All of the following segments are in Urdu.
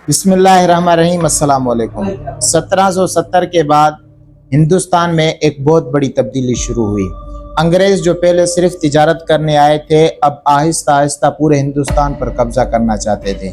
بسم اللہ الرحمن الرحیم۔ السلام علیکم۔ 1770 کے بعد ہندوستان میں ایک بہت بڑی تبدیلی شروع ہوئی۔ انگریز جو پہلے صرف تجارت کرنے آئے تھے، اب آہستہ آہستہ پورے ہندوستان پر قبضہ کرنا چاہتے تھے۔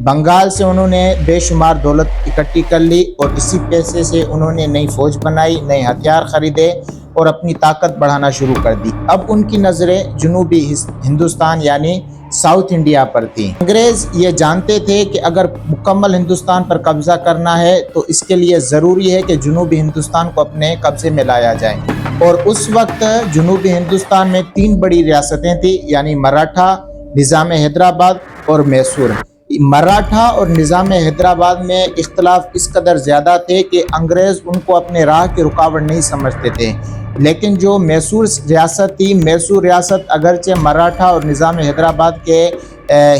بنگال سے انہوں نے بے شمار دولت اکٹھی کر لی اور اسی پیسے سے انہوں نے نئی فوج بنائی، نئے ہتھیار خریدے اور اپنی طاقت بڑھانا شروع کر دی۔ اب ان کی نظریں جنوبی ہندوستان یعنی ساؤتھ انڈیا پر تھی۔ انگریز یہ جانتے تھے کہ اگر مکمل ہندوستان پر قبضہ کرنا ہے تو اس کے لیے ضروری ہے کہ جنوبی ہندوستان کو اپنے قبضے میں لایا جائے، اور اس وقت جنوبی ہندوستان میں 3 بڑی ریاستیں تھیں، یعنی مراٹھا، نظام حیدرآباد اور میسور۔ مراٹھا اور نظام حیدرآباد میں اختلاف اس قدر زیادہ تھے کہ انگریز ان کو اپنے راہ کی رکاوٹ نہیں سمجھتے تھے، لیکن جو میسور ریاست تھی، میسور ریاست اگرچہ مراٹھا اور نظام حیدرآباد کے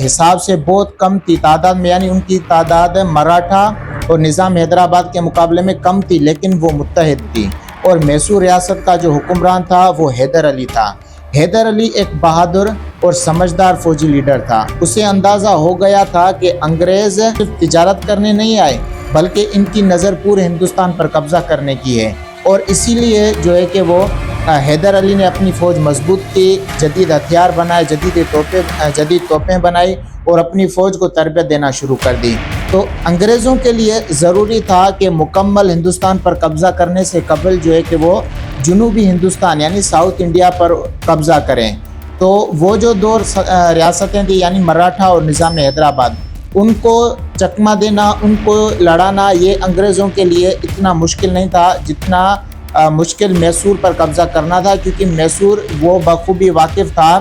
حساب سے بہت کم تھی تعداد میں، یعنی ان کی تعداد مراٹھا اور نظام حیدرآباد کے مقابلے میں کم تھی، لیکن وہ متحد تھی۔ اور میسور ریاست کا جو حکمران تھا وہ حیدر علی تھا۔ حیدر علی ایک بہادر اور سمجھدار فوجی لیڈر تھا۔ اسے اندازہ ہو گیا تھا کہ انگریز صرف تجارت کرنے نہیں آئے، بلکہ ان کی نظر پورے ہندوستان پر قبضہ کرنے کی ہے، اور اسی لیے جو ہے کہ وہ حیدر علی نے اپنی فوج مضبوط کی، جدید ہتھیار بنائے، جدید توپیں بنائی اور اپنی فوج کو تربیت دینا شروع کر دی۔ تو انگریزوں کے لیے ضروری تھا کہ مکمل ہندوستان پر قبضہ کرنے سے قبل جو ہے کہ وہ جنوبی ہندوستان یعنی ساؤتھ انڈیا پر قبضہ کریں۔ تو وہ جو 2 ریاستیں تھیں یعنی مراٹھا اور نظام حیدرآباد، ان کو چکمہ دینا، ان کو لڑانا، یہ انگریزوں کے لیے اتنا مشکل نہیں تھا جتنا مشکل میسور پر قبضہ کرنا تھا، کیونکہ میسور وہ بخوبی واقف تھا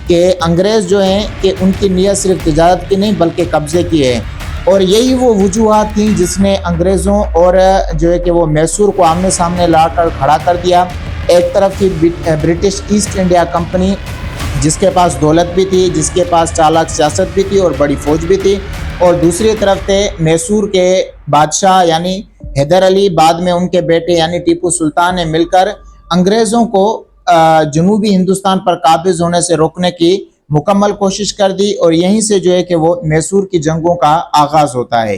کہ انگریز جو ہیں کہ ان کی نیت صرف تجارت کی نہیں بلکہ قبضے کی ہے، اور یہی وہ وجوہات تھیں جس نے انگریزوں اور جو ہے کہ وہ میسور کو آمنے سامنے لا کر کھڑا کر دیا۔ ایک طرف تھی برٹش ایسٹ انڈیا کمپنی، جس کے پاس دولت بھی تھی، جس کے پاس چالاک سیاست بھی تھی اور بڑی فوج بھی تھی، اور دوسری طرف تھے میسور کے بادشاہ یعنی حیدر علی۔ بعد میں ان کے بیٹے یعنی ٹیپو سلطان نے مل کر انگریزوں کو جنوبی ہندوستان پر قابض ہونے سے روکنے کی مکمل کوشش کر دی، اور یہیں سے جو ہے کہ وہ میسور کی جنگوں کا آغاز ہوتا ہے۔